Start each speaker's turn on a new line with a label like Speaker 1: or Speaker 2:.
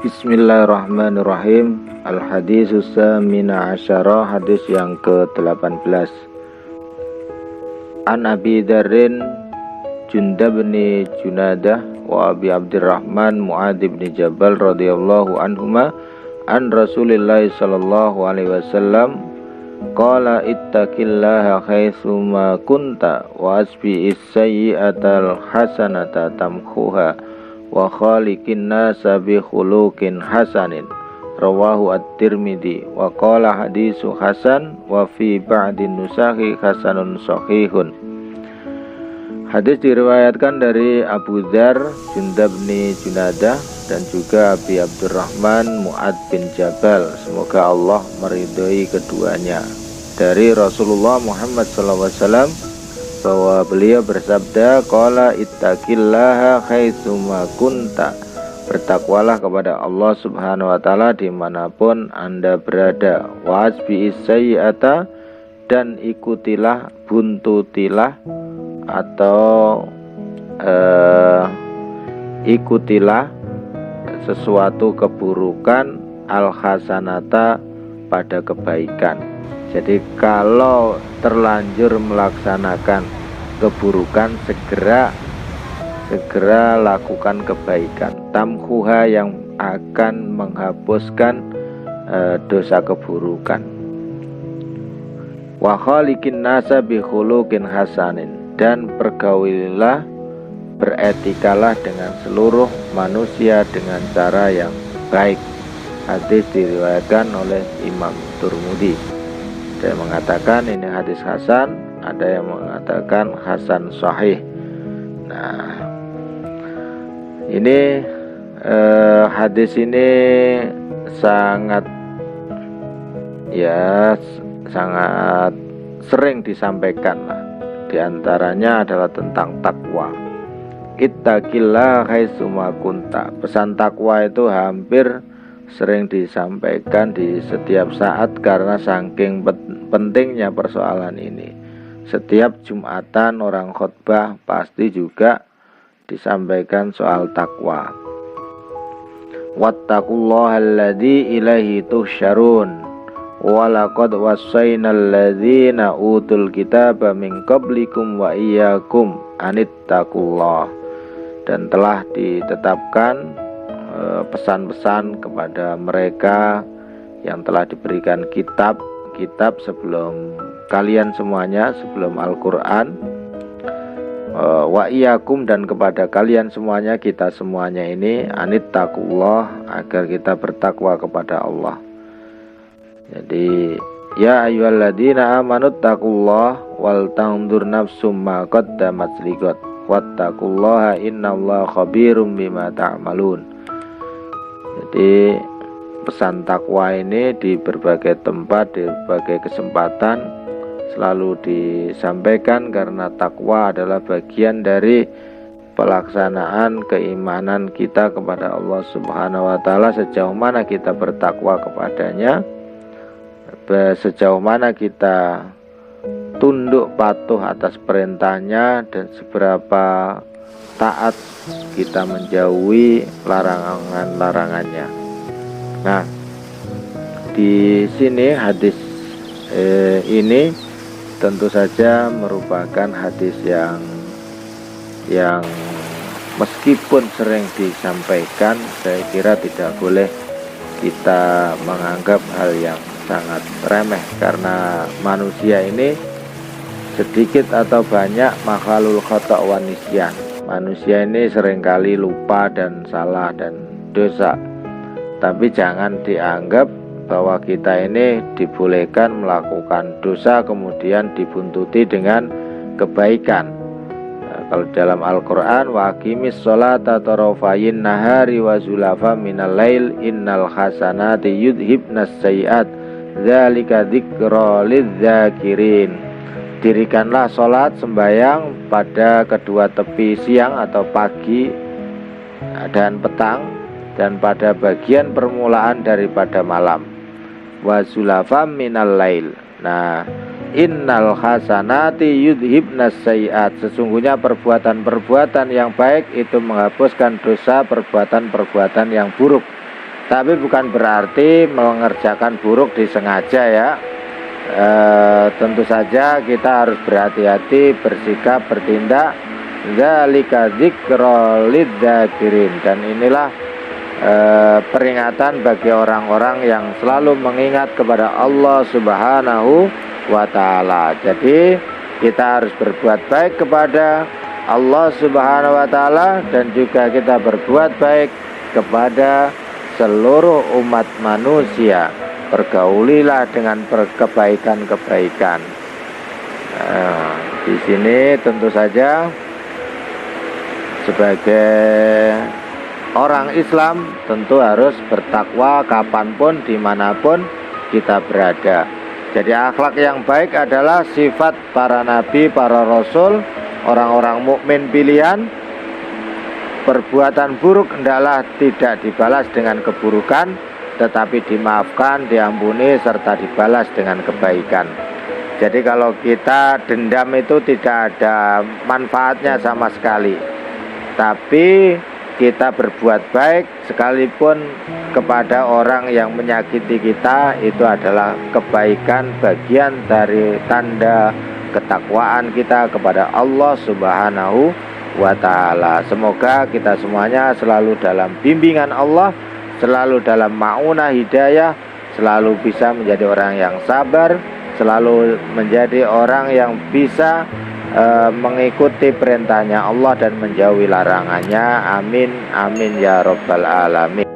Speaker 1: Bismillahirrahmanirrahim. Al-haditsus samina asyara, hadis yang ke-18. An Abi Dzarrin Jundab bin Junadah wa Abi Abdurrahman Mu'adz bin Jabal radhiyallahu anhuma an Rasulillah sallallahu alaihi wasallam qala ittaqillaha haitsuma kunta wa asbi'is sayyi'atal hasanata tamkhuha wa khaliqin nasa bi khuluqin hasanin, rawahu at-Tirmidzi wa qala hadisu hasan wa fi ba'din nusakhi hasanun sahihun. Hadis diriwayatkan dari Abu Dzar Jundab bin Junadah dan juga Abi Abdurrahman Mu'adz bin Jabal, semoga Allah meridhoi keduanya, dari Rasulullah Muhammad SAW bahwa beliau bersabda, qala ittaqillaha haitsuma kunta, bertakwalah kepada Allah Subhanahu wa taala dimanapun Anda berada, wa asbi'is sayyi'ata, dan ikutilah, buntutilah atau ikutilah sesuatu keburukan, al-hasanata, pada kebaikan. Jadi kalau terlanjur melaksanakan keburukan, segera lakukan kebaikan. Tamkhuha, yang akan menghapuskan dosa keburukan. Wa khaliqin nasa bi khuluqin hasanin, dan pergaulilah, beretikalah dengan seluruh manusia dengan cara yang baik. Hadis diriwayatkan oleh Imam Tirmidzi. Ada yang mengatakan ini hadis hasan, ada yang mengatakan hasan sahih. Nah, ini hadis ini sangat sering disampaikan lah. Di antaranya adalah tentang takwa. Ittaqillah haitsuma kunta. Pesan takwa itu hampir sering disampaikan di setiap saat karena saking pentingnya persoalan ini. Setiap Jumatan orang khutbah pasti juga disampaikan soal takwa. Wattaqullaha alladzi ilaihi tuhsyarun wa laqad wassaynal ladzina utul kitaba min qablikum wa iyyakum anittaqullah, dan telah ditetapkan pesan-pesan kepada mereka yang telah diberikan kitab sebelum kalian semuanya, sebelum Al-Quran, wa iyyakum, dan kepada kalian semuanya, kita semuanya ini, anittaqullah, agar kita bertakwa kepada Allah. Jadi ya ayyuhalladzina amanuttaqullah wal tanzur nafsum ma qaddamat liqad wattaqullaha innallaha khabirum bima ta'malun. Jadi pesan takwa ini di berbagai tempat, di berbagai kesempatan selalu disampaikan karena takwa adalah bagian dari pelaksanaan keimanan kita kepada Allah Subhanahu wa taala. Sejauh mana kita bertakwa kepadanya, sejauh mana kita tunduk patuh atas perintahnya, dan seberapa taat kita menjauhi larangan-larangannya. Nah, di sini hadis ini tentu saja merupakan hadis yang meskipun sering disampaikan, saya kira tidak boleh kita menganggap hal yang sangat remeh, karena manusia ini sedikit atau banyak makhluk khata' wa nisyan. Manusia ini seringkali lupa dan salah dan dosa. Tapi jangan dianggap bahwa kita ini dibolehkan melakukan dosa kemudian dibuntuti dengan kebaikan. Nah, kalau dalam Al-Quran, wa aqimis sholata tarafayin nahari wa zulafa minal lail innal hasanati yudhibnas sayyi'at dzalika dzikra lidzakirin. Dirikanlah sholat sembahyang pada kedua tepi siang atau pagi dan petang, dan pada bagian permulaan daripada malam. Wa zulafam minal lail. Nah, innal hasanati yudhibnas sayyi'at, sesungguhnya perbuatan-perbuatan yang baik itu menghapuskan dosa perbuatan-perbuatan yang buruk. Tapi bukan berarti mengerjakan buruk disengaja ya. Tentu saja kita harus berhati-hati, bersikap, bertindak. Dzalika dzikra lidzakirin. Dan inilah peringatan bagi orang-orang yang selalu mengingat kepada Allah Subhanahu wa ta'ala. Jadi kita harus berbuat baik kepada Allah Subhanahu wa ta'ala, dan juga kita berbuat baik kepada seluruh umat manusia. Pergaulilah dengan kebaikan-kebaikan. Di sini tentu saja sebagai orang Islam tentu harus bertakwa kapanpun, dimanapun kita berada. Jadi akhlak yang baik adalah sifat para nabi, para rasul, orang-orang mukmin pilihan. Perbuatan buruk hendaklah tidak dibalas dengan keburukan, tetapi dimaafkan, diampuni, serta dibalas dengan kebaikan. Jadi kalau kita dendam itu tidak ada manfaatnya sama sekali. Tapi kita berbuat baik sekalipun kepada orang yang menyakiti kita, itu adalah kebaikan, bagian dari tanda ketakwaan kita kepada Allah Subhanahu wa ta'ala. Semoga kita semuanya selalu dalam bimbingan Allah, selalu dalam ma'unah hidayah, selalu bisa menjadi orang yang sabar, selalu menjadi orang yang bisa mengikuti perintahnya Allah dan menjauhi larangannya. Amin, amin ya rabbal alamin.